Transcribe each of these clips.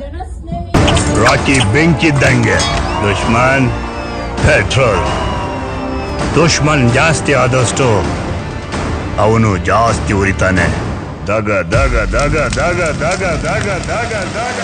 ಜನಸ್ನೇಹಿ ರಾಕಿ ಬೆಂಕಿದ್ದಂಗೆ ದುಶ್ಮನ್ petrol. ದುಶ್ಮನ್ ಜಾಸ್ತಿ ಆದಷ್ಟು ಅವನು ಜಾಸ್ತಿ ಉರಿತಾನೆ. ದಗ ದಗ ದಗ ದಗ ದಗ ದಗ ದಗ ದಗ.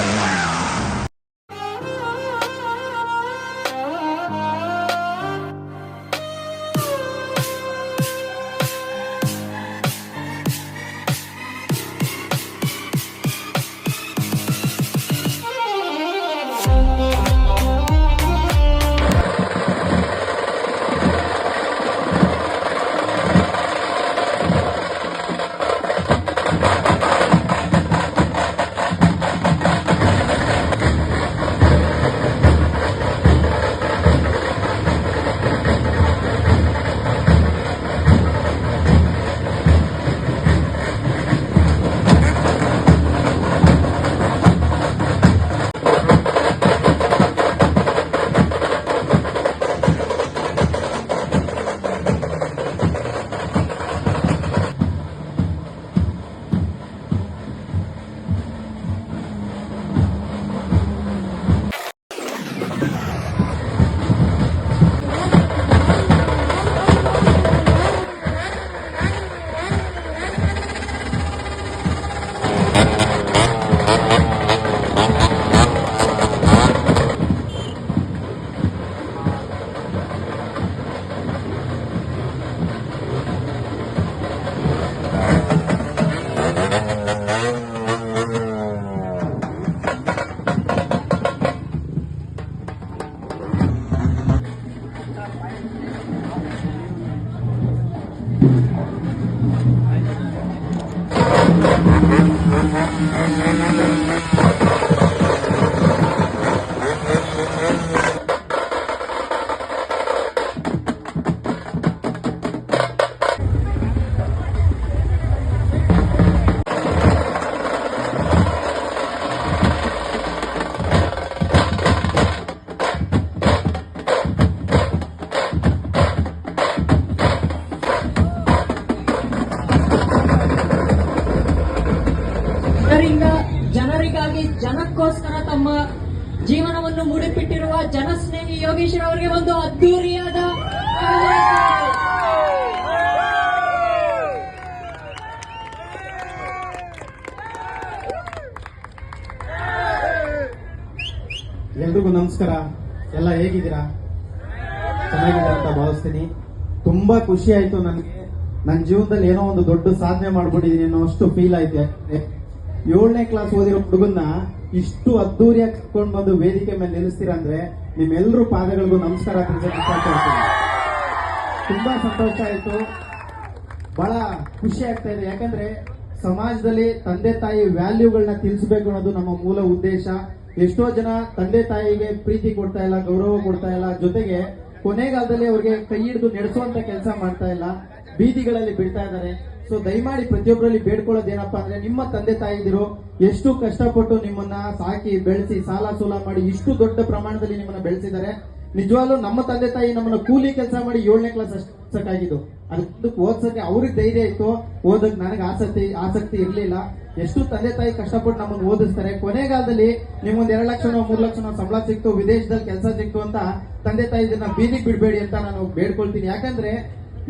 ಜನರಿಗಾಗಿ ಜನಕ್ಕೋಸ್ಕರ ತಮ್ಮ ಜೀವನವನ್ನು ಮುಡಿಪಿಟ್ಟಿರುವ ಜನಸ್ನೇಹಿ ಯೋಗೇಶ್ವರ ಅವರಿಗೆ ಒಂದು ಅದ್ದೂರಿಯಾದ ಎಲ್ರಿಗೂ ನಮಸ್ಕಾರ. ಎಲ್ಲ ಹೇಗಿದ್ದೀರಾ? ಚೆನ್ನಾಗಿದ್ದೀರಾ ಅಂತ ಭಾವಿಸ್ತೀನಿ. ತುಂಬಾ ಖುಷಿ ಆಯ್ತು ನನಗೆ. ನನ್ನ ಜೀವನದಲ್ಲಿ ಏನೋ ಒಂದು ದೊಡ್ಡ ಸಾಧನೆ ಮಾಡ್ಬಿಟ್ಟಿದ್ದೀನಿ ಅನ್ನೋ ಅಷ್ಟು ಫೀಲ್ ಆಯ್ತು. 7ನೇ ಕ್ಲಾಸ್ ಓದಿರೋ ಹುಡುಗನ್ನ ಇಷ್ಟು ಅದ್ದೂರಿಯಾಗಿ ಕರ್ಕೊಂಡು ಬಂದು ವೇದಿಕೆ ಮೇಲೆ ನಿಲ್ಲಿಸ್ತೀರಾ ಅಂದ್ರೆ ನಿಮ್ಮೆಲ್ಲರೂ ಪಾದಗಳಿಗೂ ನಮಸ್ಕಾರ ತಿಳಿಸೋಕೆ ಇಷ್ಟಪಡ್ತೀನಿ. ತುಂಬಾ ಸಂತೋಷ ಆಯ್ತು, ಬಹಳ ಖುಷಿ ಆಗ್ತಾ ಇದೆ. ಯಾಕಂದ್ರೆ ಸಮಾಜದಲ್ಲಿ ತಂದೆ ತಾಯಿ ವ್ಯಾಲ್ಯೂಗಳನ್ನ ತಿಳಿಸಬೇಕು ಅನ್ನೋದು ನಮ್ಮ ಮೂಲ ಉದ್ದೇಶ. ಎಷ್ಟೋ ಜನ ತಂದೆ ತಾಯಿಗೆ ಪ್ರೀತಿ ಕೊಡ್ತಾ ಇಲ್ಲ, ಗೌರವ ಕೊಡ್ತಾ ಇಲ್ಲ, ಜೊತೆಗೆ ಕೊನೆಗಾಲದಲ್ಲಿ ಅವ್ರಿಗೆ ಕೈ ಹಿಡಿದು ನಡೆಸುವಂತ ಕೆಲಸ ಮಾಡ್ತಾ ಇಲ್ಲ, ಬೀದಿಗಳಲ್ಲಿ ಬಿಡ್ತಾ ಇದ್ದಾರೆ. ಸೊ ದಯಮಾಡಿ ಪ್ರತಿಯೊಬ್ಬರಲ್ಲಿ ಬೇಡ್ಕೊಳ್ಳೋದು ಏನಪ್ಪಾ ಅಂದ್ರೆ, ನಿಮ್ಮ ತಂದೆ ತಾಯಿದಿರು ಎಷ್ಟು ಕಷ್ಟಪಟ್ಟು ನಿಮ್ಮನ್ನ ಸಾಕಿ ಬೆಳೆಸಿ ಸಾಲ ಸೂಲ ಮಾಡಿ ಇಷ್ಟು ದೊಡ್ಡ ಪ್ರಮಾಣದಲ್ಲಿ ನಿಮ್ಮನ್ನ ಬೆಳೆಸಿದ್ದಾರೆ. ನಿಜವಾಗ್ಲೂ ನಮ್ಮ ತಂದೆ ತಾಯಿ ನಮ್ಮನ್ನ ಕೂಲಿ ಕೆಲಸ ಮಾಡಿ 7ನೇ ಕ್ಲಾಸ್ ಅಷ್ಟಾಗಿದ್ದು, ಅದಕ್ಕೆ ಓದ್ಸಕ್ಕೆ ಅವ್ರಿಗೆ ಧೈರ್ಯ ಇತ್ತು, ಓದಕ್ ನನಗೆ ಆಸಕ್ತಿ ಇರ್ಲಿಲ್ಲ. ಎಷ್ಟು ತಂದೆ ತಾಯಿ ಕಷ್ಟಪಟ್ಟು ನಮ್ಮನ್ನು ಓದಿಸ್ತಾರೆ. ಕೊನೆಗಾಲದಲ್ಲಿ ನಿಮ್ಗೊಂದ್ 2 ಲಕ್ಷನೋ 3 ಲಕ್ಷನೋ ಸಂಬಳ ಸಿಕ್ತು, ವಿದೇಶದಲ್ಲಿ ಕೆಲಸ ಸಿಕ್ತು ಅಂತ ತಂದೆ ತಾಯಿ ಇದನ್ನ ಬೀದಿಗೆ ಬಿಡಬೇಡಿ ಅಂತ ನಾನು ಬೇಡ್ಕೊಳ್ತೀನಿ. ಯಾಕಂದ್ರೆ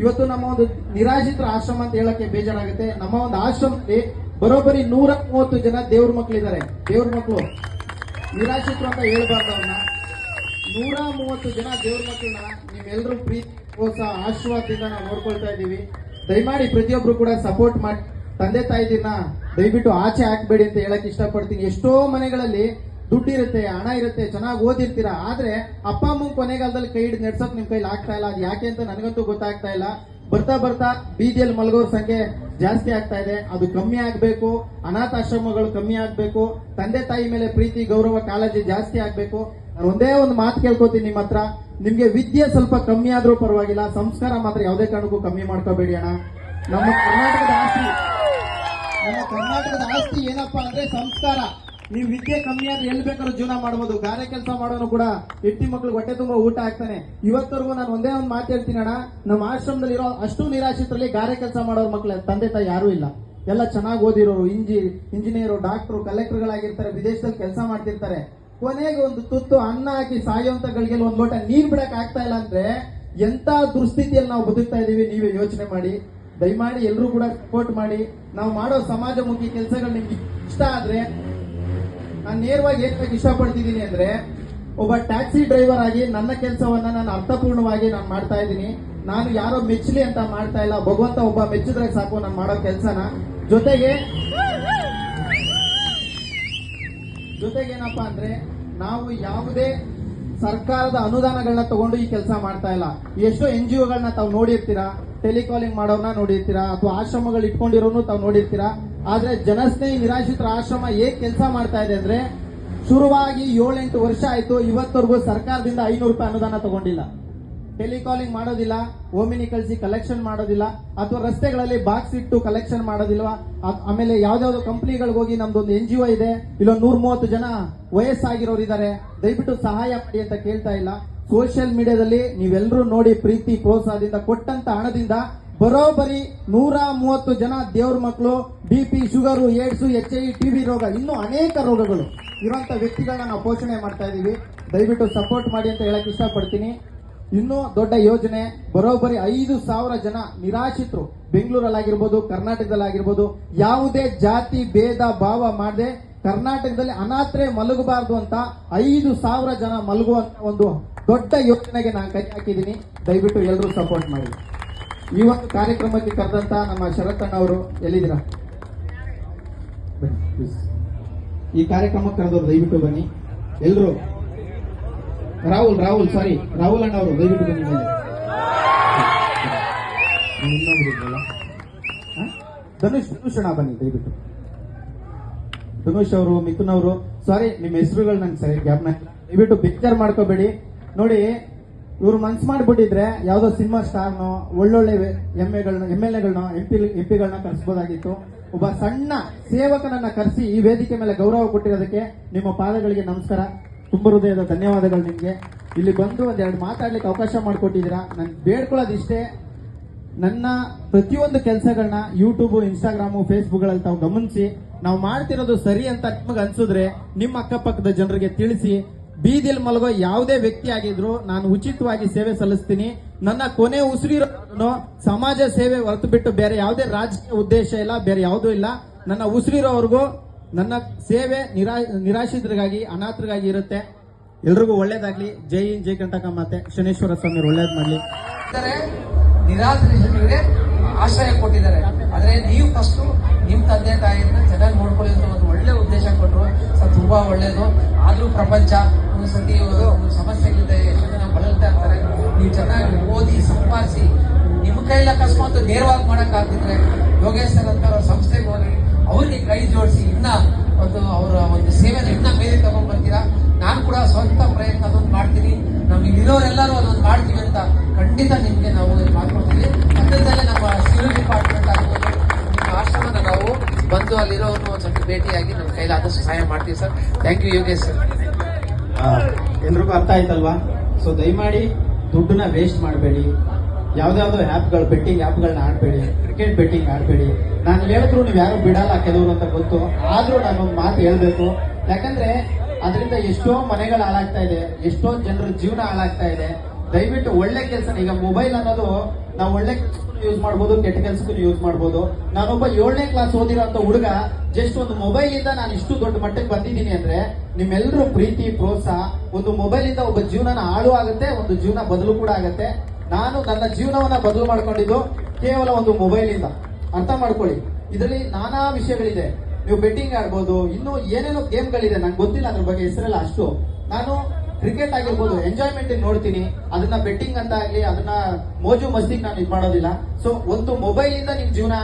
ಇವತ್ತು ನಮ್ಮ ಒಂದು ನಿರಾಶ್ರಿತರ ಆಶ್ರಮ ಅಂತ ಹೇಳಕ್ಕೆ ಬೇಜಾರಾಗುತ್ತೆ. ನಮ್ಮ ಒಂದು ಆಶ್ರಮದಲ್ಲಿ ಬರೋಬ್ಬರಿ 130 ಜನ ದೇವ್ರ ಮಕ್ಕಳಿದ್ದಾರೆ. ದೇವ್ರ ಮಕ್ಕಳು ನಿರಾಶ್ರಿತರು ಅಂತ ಹೇಳ್ಬಾರ್ದು. ಅವ್ರನ್ನ 130 ಜನ ದೇವ್ರ ಮಕ್ಕಳನ್ನ ನೀವೆಲ್ಲರೂ ಪ್ರೀತಿ ಪ್ರೋತ್ಸಾಹ ಆಶೀರ್ವಾದದಿಂದ ನಾವು ನೋಡ್ಕೊಳ್ತಾ ಇದ್ದೀವಿ. ದಯಮಾಡಿ ಪ್ರತಿಯೊಬ್ರು ಕೂಡ ಸಪೋರ್ಟ್ ಮಾಡಿ ತಂದೆ ತಾಯಿದಿನ ದಯವಿಟ್ಟು ಆಚೆ ಹಾಕ್ಬೇಡಿ ಅಂತ ಹೇಳಕ್ ಇಷ್ಟಪಡ್ತೀನಿ. ಎಷ್ಟೋ ಮನೆಗಳಲ್ಲಿ ದುಡ್ಡಿರುತ್ತೆ, ಹಣ ಇರುತ್ತೆ, ಚೆನ್ನಾಗಿ ಓದಿರ್ತೀರಾ, ಆದ್ರೆ ಅಪ್ಪ ಅಮ್ಮಂಗ್ ಕೊನೆಗಾಲದಲ್ಲಿ ಕೈ ಹಿಡಿದು ನಡ್ಸೋಕ್ ನಿಮ್ ಕೈಲಿ ಆಗ್ತಾ ಇಲ್ಲ. ಅದು ಯಾಕೆ ಅಂತ ನನಗಂತೂ ಗೊತ್ತಾಗ್ತಾ ಇಲ್ಲ. ಬರ್ತಾ ಬರ್ತಾ ಬೀದಿಯಲ್ಲಿ ಮಲಗೋರ್ ಸಂಖ್ಯೆ ಜಾಸ್ತಿ ಆಗ್ತಾ ಇದೆ. ಅದು ಕಮ್ಮಿ ಆಗ್ಬೇಕು, ಅನಾಥಾಶ್ರಮಗಳು ಕಮ್ಮಿ ಆಗ್ಬೇಕು, ತಂದೆ ತಾಯಿ ಮೇಲೆ ಪ್ರೀತಿ ಗೌರವ ಕಾಳಜಿ ಜಾಸ್ತಿ ಆಗ್ಬೇಕು. ನಾನು ಒಂದೇ ಒಂದು ಮಾತು ಕೇಳ್ಕೊತೀನಿ ನಿಮ್ಮ ಹತ್ರ, ನಿಮ್ಗೆ ವಿದ್ಯೆ ಸ್ವಲ್ಪ ಕಮ್ಮಿ ಆದ್ರೂ ಪರವಾಗಿಲ್ಲ, ಸಂಸ್ಕಾರ ಮಾತ್ರ ಯಾವುದೇ ಕಾರಣಕ್ಕೂ ಕಮ್ಮಿ ಮಾಡ್ಕೋಬೇಡಿ ಅಣ್ಣ. ನಮ್ಮ ಕರ್ನಾಟಕದ ಆಸ್ತಿ ಏನಪ್ಪಾ ಅಂದ್ರೆ ಸಂಸ್ಕಾರ. ನೀವು ವಿದ್ಯೆ ಕಮ್ಮಿ ಆದ್ರೆ ಎಲ್ಲಿ ಬೇಕಾದ್ರೂ ಜೀವನ ಮಾಡಬಹುದು. ಗಾರೆ ಕೆಲಸ ಮಾಡೋನು ಕೂಡ ಹೆಂಡತಿ ಮಕ್ಳಿಗೆ ಹೊಟ್ಟೆ ತುಂಬಾ ಊಟ ಆಗ್ತಾನೆ. ಇವತ್ತವರೆಗೂ ನಾನು ಒಂದೇ ಒಂದು ಮಾತು ಹೇಳ್ತೀನಿ ಅಣ್ಣ, ನಮ್ಮ ಆಶ್ರಮದಲ್ಲಿ ಇರೋ ಅಷ್ಟು ನಿರಾಶ್ರಿತರಲ್ಲಿ ಗಾರೆ ಕೆಲಸ ಮಾಡೋರ್ ಮಕ್ಳ ತಂದೆ ತಾಯಿ ಯಾರು ಇಲ್ಲ. ಎಲ್ಲ ಚೆನ್ನಾಗಿ ಓದಿರೋರು, ಇಂಜಿನಿಯರು, ಡಾಕ್ಟರ್, ಕಲೆಕ್ಟರ್ಗಳಾಗಿರ್ತಾರೆ, ವಿದೇಶದಲ್ಲಿ ಕೆಲಸ ಮಾಡ್ತಿರ್ತಾರೆ. ಕೊನೆಗೆ ಒಂದು ತುತ್ತು ಅನ್ನ ಹಾಕಿ ಸಾಯುವಂತಗಳಿಗೆ ಒಂದು ಲೋಟ ನೀರ್ ಬಿಡಕ್ ಆಗ್ತಾ ಇಲ್ಲ ಅಂದ್ರೆ ಎಂತ ದುಸ್ಥಿತಿಯಲ್ಲಿ ನಾವು ಬದುಕ್ತಾ ಇದೀವಿ, ನೀವೇ ಯೋಚನೆ ಮಾಡಿ. ದಯಮಾಡಿ ಎಲ್ಲರೂ ಕೂಡ ಸಪೋರ್ಟ್ ಮಾಡಿ. ನಾವು ಮಾಡೋ ಸಮಾಜಮುಖಿ ಕೆಲಸಗಳು ನಿಮ್ಗೆ ಇಷ್ಟ ಆದ್ರೆ, ನಾನು ನೇರವಾಗಿ ಏನ್ ಇಷ್ಟಪಡ್ತಿದ್ದೀನಿ ಅಂದ್ರೆ, ಒಬ್ಬ ಟ್ಯಾಕ್ಸಿ ಡ್ರೈವರ್ ಆಗಿ ನನ್ನ ಕೆಲಸವನ್ನ ನಾನು ಅರ್ಥಪೂರ್ಣವಾಗಿ ನಾನು ಮಾಡ್ತಾ ಇದ್ದೀನಿ. ನಾನು ಯಾರೋ ಮೆಚ್ಚಲಿ ಅಂತ ಮಾಡ್ತಾ ಇಲ್ಲ, ಭಗವಂತ ಒಬ್ಬ ಮೆಚ್ಚಿದ್ರೆ ಸಾಕು ನಾನು ಮಾಡೋ ಕೆಲಸನ. ಜೊತೆಗೆ ಏನಪ್ಪಾ ಅಂದ್ರೆ, ನಾವು ಯಾವುದೇ ಸರ್ಕಾರದ ಅನುದಾನಗಳನ್ನ ತಗೊಂಡು ಈ ಕೆಲಸ ಮಾಡ್ತಾ ಇಲ್ಲ. ಎಷ್ಟೋ NGOಗಳನ್ನ ತಾವು ನೋಡಿರ್ತೀರಾ, ಟೆಲಿಕಾಲಿಂಗ್ ಮಾಡೋರ್ನ ನೋಡಿರ್ತೀರಾ, ಅಥವಾ ಆಶ್ರಮಗಳು ಇಟ್ಕೊಂಡಿರೋನು ತಾವು ನೋಡಿರ್ತೀರಾ. ಆದ್ರೆ ಜನಸ್ನೇಹಿ ನಿರಾಶ್ರಿತರ ಆಶ್ರಮ ಹೇಗ್ ಕೆಲಸ ಮಾಡ್ತಾ ಇದೆ ಅಂದ್ರೆ, ಶುರುವಾಗಿ 7-8 ವರ್ಷ ಆಯ್ತು, ಇವತ್ತವರೆಗೂ ಸರ್ಕಾರದಿಂದ 500 ರೂಪಾಯಿ ಅನುದಾನ ತಗೊಂಡಿಲ್ಲ. ಟೆಲಿಕಾಲಿಂಗ್ ಮಾಡೋದಿಲ್ಲ, ಓಮಿನಿ ಕಳಿಸಿ ಕಲೆಕ್ಷನ್ ಮಾಡೋದಿಲ್ಲ, ಅಥವಾ ರಸ್ತೆಗಳಲ್ಲಿ ಬಾಕ್ಸ್ ಇಟ್ಟು ಕಲೆಕ್ಷನ್ ಮಾಡೋದಿಲ್ವಾ. ಆಮೇಲೆ ಯಾವ್ದಾವ್ದು ಕಂಪ್ನಿಗಳಿಗೆ ಹೋಗಿ ನಮ್ದೊಂದು NGO ಇದೆ, ಇಲ್ಲೊಂದು 130 ಜನ ವಯಸ್ಸಾಗಿರೋರು ಇದ್ದಾರೆ, ದಯವಿಟ್ಟು ಸಹಾಯ ಮಾಡಿ ಅಂತ ಕೇಳ್ತಾ ಇಲ್ಲ. ಸೋಷಿಯಲ್ ಮೀಡಿಯಾದಲ್ಲಿ ನೀವೆಲ್ಲರೂ ನೋಡಿ, ಪ್ರೀತಿ ಪ್ರೋತ್ಸಾಹದಿಂದ ಕೊಟ್ಟಂತ ಹಣದಿಂದ ಬರೋಬ್ಬರಿ 130 ಜನ ದೇವ್ರ ಮಕ್ಕಳು, BP, sugar, AIDS, HIV, TB ರೋಗ, ಇನ್ನೂ ಅನೇಕ ರೋಗಗಳು ಇರುವಂತ ವ್ಯಕ್ತಿಗಳನ್ನ ನಾವು ಪೋಷಣೆ ಮಾಡ್ತಾ ಇದೀವಿ. ದಯವಿಟ್ಟು ಸಪೋರ್ಟ್ ಮಾಡಿ ಅಂತ ಹೇಳಕ್ ಇಷ್ಟಪಡ್ತೀನಿ. ಇನ್ನೂ ದೊಡ್ಡ ಯೋಜನೆ, ಬರೋಬ್ಬರಿ 5,000 ಜನ ನಿರಾಶ್ರಿತರು ಬೆಂಗಳೂರಲ್ಲಾಗಿರ್ಬೋದು, ಕರ್ನಾಟಕದಲ್ಲಾಗಿರ್ಬೋದು, ಯಾವುದೇ ಜಾತಿ ಭೇದ ಭಾವ ಮಾಡದೆ ಕರ್ನಾಟಕದಲ್ಲಿ ಅನಾಥರೆ ಮಲಗಬಾರದು ಅಂತ 5,000 ಜನ ಮಲಗುವಂತ ಒಂದು ದೊಡ್ಡ ಯೋಜನೆಗೆ ನಾನು ಕೈ ಹಾಕಿದ್ದೀನಿ. ದಯವಿಟ್ಟು ಎಲ್ಲರೂ ಸಪೋರ್ಟ್ ಮಾಡಿ. ಈ ಒಂದು ಕಾರ್ಯಕ್ರಮಕ್ಕೆ ಕರೆದಂತ ನಮ್ಮ ಶರತ್ ಅಣ್ಣ ಅವರು ಎಲ್ಲಿದ್ದೀರಾ? ಬನ್ನಿ please. ಈ ಕಾರ್ಯಕ್ರಮಕ್ಕೆ ಕರೆದವರು ದಯವಿಟ್ಟು ಬನ್ನಿ ಎಲ್ಲರೂ. ರಾಹುಲ್ ಅಣ್ಣ ಅವರು ದಯವಿಟ್ಟು ಬನ್ನಿ ಮೇಲೆ. ಧನುಷ್ ಅಣ್ಣ ಬನ್ನಿ ದಯವಿಟ್ಟು. ಧನುಷ್ ಅವರು, ಮಿಥುನ್ ಅವರು, ಸಾರಿ ನಿಮ್ಮ ಹೆಸರುಗಳು ನಂಗೆ ಸರಿ ಜ್ಞಾಪನ ಇಲ್ಲ, ದಯವಿಟ್ಟು ಬೇಜಾರ್ ಮಾಡ್ಕೋಬೇಡಿ. ನೋಡಿ, ಇವ್ರು ಮನ್ಸು ಮಾಡ್ಬಿಟ್ಟಿದ್ರೆ ಯಾವ್ದೋ ಸಿನಿಮಾ ಸ್ಟಾರ್ನೋ ಒಳ್ಳೊಳ್ಳೆ MLAಗಳನ್ನ MP ಗಳನ್ನ ಕರೆಸಬಹುದಾಗಿತ್ತು. ಒಬ್ಬ ಸಣ್ಣ ಸೇವಕನನ್ನ ಕರೆಸಿ ಈ ವೇದಿಕೆ ಮೇಲೆ ಗೌರವ ಕೊಟ್ಟಿರೋದಕ್ಕೆ ನಿಮ್ಮ ಪಾದಗಳಿಗೆ ನಮಸ್ಕಾರ, ತುಂಬ ಹೃದಯದ ಧನ್ಯವಾದಗಳು ನಿಮ್ಗೆ. ಇಲ್ಲಿ ಬಂದು ಒಂದೆರಡು ಮಾತಾಡ್ಲಿಕ್ಕೆ ಅವಕಾಶ ಮಾಡಿಕೊಟ್ಟಿದ್ದೀರಾ. ನಾನು ಬೇಡ್ಕೊಳ್ಳೋದಿಷ್ಟೇ, ನನ್ನ ಪ್ರತಿಯೊಂದು ಕೆಲಸಗಳನ್ನ ಯೂಟ್ಯೂಬ್, ಇನ್ಸ್ಟಾಗ್ರಾಮು, ಫೇಸ್ಬುಕ್ಗಳಲ್ಲಿ ತಾವು ಗಮನಿಸಿ, ನಾವು ಮಾಡ್ತಿರೋದು ಸರಿ ಅಂತ ನಿಮಗೆ ಅನ್ಸಿದ್ರೆ ನಿಮ್ಮ ಅಕ್ಕಪಕ್ಕದ ಜನರಿಗೆ ತಿಳಿಸಿ. ಬೀದಿಲ್ ಮಲಗೋ ಯಾವುದೇ ವ್ಯಕ್ತಿ ಆಗಿದ್ರು ನಾನು ಉಚಿತವಾಗಿ ಸೇವೆ ಸಲ್ಲಿಸ್ತೀನಿ. ನನ್ನ ಕೊನೆ ಉಸಿರಿರೋ ಸಮಾಜ ಸೇವೆ ಹೊರತು ಬಿಟ್ಟು ಬೇರೆ ಯಾವುದೇ ರಾಜಕೀಯ ಉದ್ದೇಶ ಇಲ್ಲ, ಬೇರೆ ಯಾವುದೂ ಇಲ್ಲ. ನನ್ನ ಉಸಿರಿರೋವರೆಗೂ ನನ್ನ ಸೇವೆ ನಿರಾಶ್ರಿತರಿಗಾಗಿ, ಅನಾಥರಿಗಾಗಿ ಇರುತ್ತೆ. ಎಲ್ರಿಗೂ ಒಳ್ಳೇದಾಗ್ಲಿ. ಜೈ ಹಿಂದ್, ಜೈ ಕಂಟಕ ಮಾತೆ. ಶನೇಶ್ವರ ಸ್ವಾಮಿ ಒಳ್ಳೇದ್ ಮಾಡ್ಲಿ. ನಿರಾಶ್ರಿತರಿಗೆ ಆಶ್ರಯ ಕೊಟ್ಟಿದ್ದಾರೆ. ಆದ್ರೆ ನೀವು ಫಸ್ಟ್ ನಿಮ್ ತಂದೆ ತಾಯಿಯನ್ನ ಚೆನ್ನಾಗಿ ನೋಡ್ಕೊಳ್ಳಿ ಅಂತ ಒಂದು ಒಳ್ಳೆ ಉದ್ದೇಶ ಕೊಟ್ಟರು. ತುಂಬಾ ಒಳ್ಳೇದು. ಆದ್ರೂ ಪ್ರಪಂಚ ಒಂದ್ಸತಿ ಸಮಸ್ಯೆಗಳಿದೆ, ಎಷ್ಟು ಜನ ಬಳಲ್ತಾ ಇರ್ತಾರೆ. ನೀವು ಚೆನ್ನಾಗಿ ಓದಿ ಸಂಪಾದಿಸಿ, ನಿಮ್ಮ ಕೈಲಿ ಅಕಸ್ಮಾತ್ ನೇರವಾಗಿ ಮಾಡಕ್ ಆಗ್ತಿದ್ರೆ ಯೋಗೇಶ್ವರ್ ಅಂತ ಅವ್ರ ಸಂಸ್ಥೆಗೆ ಹೋಗಿ ಅವ್ರಿಗೆ ಕೈ ಜೋಡಿಸಿ ಇನ್ನ ಅವರ ಒಂದು ಸೇವೆನ ಇನ್ನ ಮೇಲೆ ತಗೊಂಡ್ ಬರ್ತೀರಾ. ನಾನು ಕೂಡ ಸ್ವಂತ ಪ್ರಯತ್ನ ಅದೊಂದು ಮಾಡ್ತೀನಿ. ನಮ್ಗೆ ಇರೋರೆಲ್ಲರೂ ಅದೊಂದು ಮಾಡ್ತೀವಿ ಅಂತ ಖಂಡಿತ ನಿಮ್ಗೆ ನಾವು ಮಾಡ್ಕೊಡ್ತೀವಿ. ಅದರಲ್ಲೇ ನಮ್ಮ ಸಿವಿಲ್ ಡಿಪಾರ್ಟ್ಮೆಂಟ್ ಆಗ್ಬೋದು, ನಿಮ್ಮ ಆಶ್ರಮನ ನಾವು ಬಂದು ಅಲ್ಲಿರೋನು ಒಂದ್ಸತಿ ಭೇಟಿಯಾಗಿ ನಮ್ಮ ಕೈಲಾದಷ್ಟು ಸಹಾಯ ಮಾಡ್ತೀವಿ sir. Thank you Yogesh sir. ಎಲ್ರಿಗೂ ಅರ್ಥ ಆಯ್ತಲ್ವಾ? ಸೊ ದಯಮಾಡಿ ದುಡ್ಡನ್ನ ವೇಸ್ಟ್ ಮಾಡಬೇಡಿ. ಯಾವ್ದಾವ್ದೋ ಆ್ಯಪ್ಗಳು, ಬೆಟ್ಟಿಂಗ್ ಆ್ಯಪ್ಗಳನ್ನ ಆಡಬೇಡಿ, ಕ್ರಿಕೆಟ್ ಬೆಟ್ಟಿಂಗ್ ಆಡಬೇಡಿ. ನಾನು ಹೇಳಿದ್ರು ನೀವು ಯಾರು ಬಿಡಲ್ಲ ಕೆಲವರು ಅಂತ ಗೊತ್ತು, ಆದ್ರೂ ನಾನೊಂದು ಮಾತು ಹೇಳ್ಬೇಕು. ಯಾಕಂದ್ರೆ ಅದರಿಂದ ಎಷ್ಟೋ ಮನೆಗಳು ಹಾಳಾಗ್ತಾ ಇದೆ, ಎಷ್ಟೋ ಜನರ ಜೀವನ ಹಾಳಾಗ್ತಾ ಇದೆ. ದಯವಿಟ್ಟು ಒಳ್ಳೆ ಕೆಲಸ, ಈಗ ಮೊಬೈಲ್ ಅನ್ನೋದು ನಾವು ಒಳ್ಳೆ ಕೆಲಸಕ್ಕೂ ಯೂಸ್ ಮಾಡ್ಬೋದು, ಕೆಟ್ಟ ಕೆಲಸಕ್ಕೂ ಯೂಸ್ ಮಾಡ್ಬೋದು. ನಾನೊಬ್ಬ 7ನೇ ಕ್ಲಾಸ್ ಓದಿರೋಂಥ ಹುಡುಗ ಜಸ್ಟ್ ಒಂದು ಮೊಬೈಲ್ ಇಂದ ನಾನು ಇಷ್ಟು ದೊಡ್ಡ ಮಟ್ಟಕ್ಕೆ ಬಂದಿದ್ದೀನಿ ಅಂದ್ರೆ ನಿಮ್ಮೆಲ್ಲರೂ ಪ್ರೀತಿ ಪ್ರೋತ್ಸಾಹ. ಒಂದು ಮೊಬೈಲ್ ಇಂದ ಒಬ್ಬ ಜೀವನನ ಹಾಳು ಆಗುತ್ತೆ, ಒಂದು ಜೀವನ ಬದಲು ಕೂಡ ಆಗುತ್ತೆ. ನಾನು ನನ್ನ ಜೀವನವನ್ನ ಬದಲು ಮಾಡ್ಕೊಂಡಿದ್ದು ಕೇವಲ ಒಂದು ಮೊಬೈಲ್ ಇಂದ. ಅರ್ಥ ಮಾಡ್ಕೊಳ್ಳಿ, ಇದರಲ್ಲಿ ನಾನಾ ವಿಷಯಗಳಿದೆ. ನೀವು ಬೆಟ್ಟಿಂಗ್ ಆಡ್ಬೋದು, ಇನ್ನೂ ಏನೇನೋ ಗೇಮ್ಗಳಿದೆ, ನಂಗೆ ಗೊತ್ತಿಲ್ಲ ಅದ್ರ ಬಗ್ಗೆ ಹೆಸರೆಲ್ಲ ಅಷ್ಟು. ನಾನು ಕ್ರಿಕೆಟ್ ಆಗಿರ್ಬೋದು ಎಂಜಾಯ್ಮೆಂಟ್ ನೋಡ್ತೀನಿ, ಅದನ್ನ ಬೆಟ್ಟಿಂಗ್ ಅಂತ ಆಗ್ಲಿ, ಅದನ್ನ ಮೋಜು ಮಸ್ತಿಗೆ ನಾನು ಇದು ಮಾಡೋದಿಲ್ಲ. ಸೊ ಒಂದು ಮೊಬೈಲ್ ಇಂದ ನಿಮ್ ಜೀವನ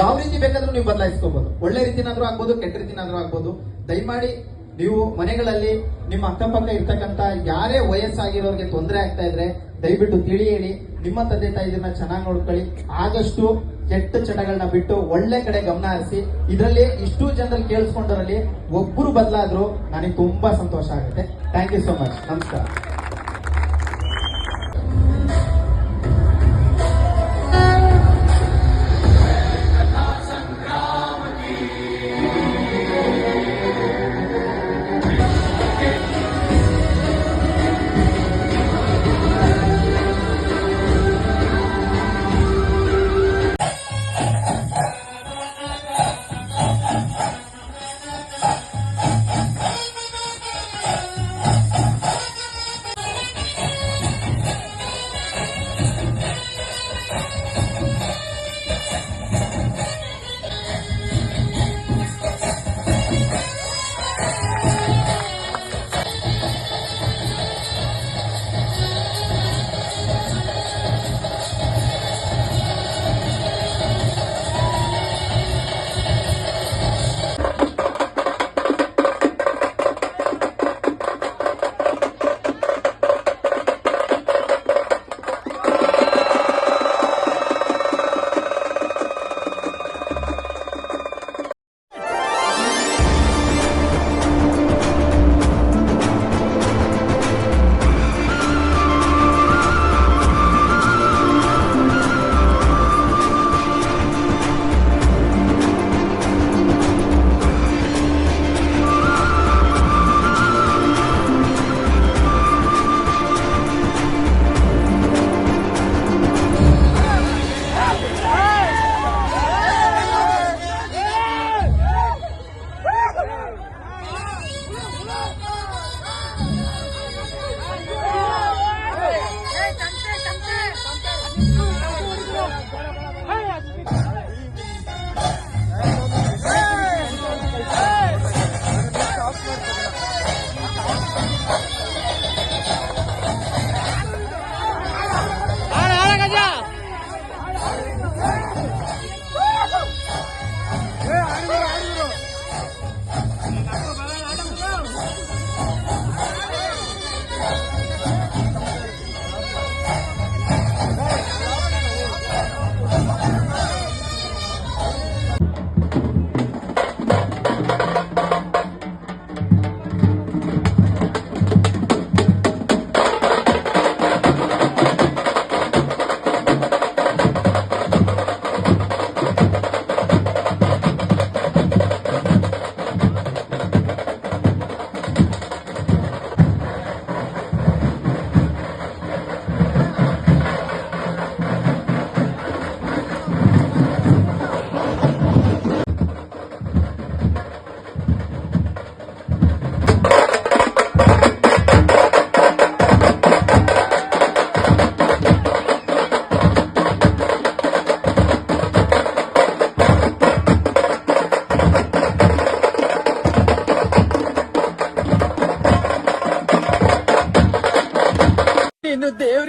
ಯಾವ ರೀತಿ ಬೇಕಾದ್ರೂ ನೀವು ಬದಲಾಯಿಸ್ಕೋಬಹುದು. ಒಳ್ಳೆ ರೀತಿನಾದ್ರೂ ಆಗ್ಬೋದು, ಕೆಟ್ಟ ರೀತಿನಾದ್ರೂ ಆಗ್ಬೋದು. ದಯಮಾಡಿ ನೀವು ಮನೆಗಳಲ್ಲಿ ನಿಮ್ಮ ಅಕ್ಕಪಕ್ಕ ಇರ್ತಕ್ಕಂಥ ಯಾರೇ ವಯಸ್ಸಾಗಿರೋರಿಗೆ ತೊಂದರೆ ಆಗ್ತಾ ಇದ್ರೆ ದಯವಿಟ್ಟು ತಿಳಿ ಹೇಳಿ. ನಿಮ್ಮ ತಂದೆ ತಾಯಿದನ್ನ ಚೆನ್ನಾಗಿ ನೋಡ್ಕೊಳ್ಳಿ. ಆದಷ್ಟು ಕೆಟ್ಟ ಚಟಗಳನ್ನ ಬಿಟ್ಟು ಒಳ್ಳೆ ಕಡೆ ಗಮನ ಹರಿಸಿ. ಇದರಲ್ಲಿ ಇಷ್ಟು ಜನರಲ್ಲಿ ಕೇಳಿಸ್ಕೊಂಡರಲ್ಲಿ ಒಬ್ಬರು ಬದಲಾದ್ರು ನನಗೆ ತುಂಬಾ ಸಂತೋಷ ಆಗುತ್ತೆ. Thank you so much. ನಮಸ್ಕಾರ.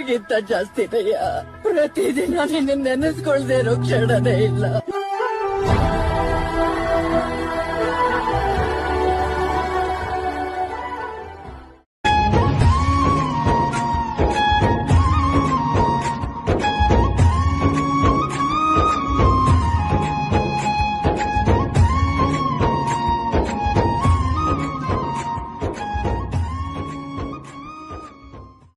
ನಿನಗಿಂತ ಜಾಸ್ತಿನಯ್ಯ. ಪ್ರತಿದಿನ ನಿನ್ನ ನೆನೆಸ್ಕೊಳ್ದೇ ಇರೋ ಕ್ಷಣನೇ ಇಲ್ಲ.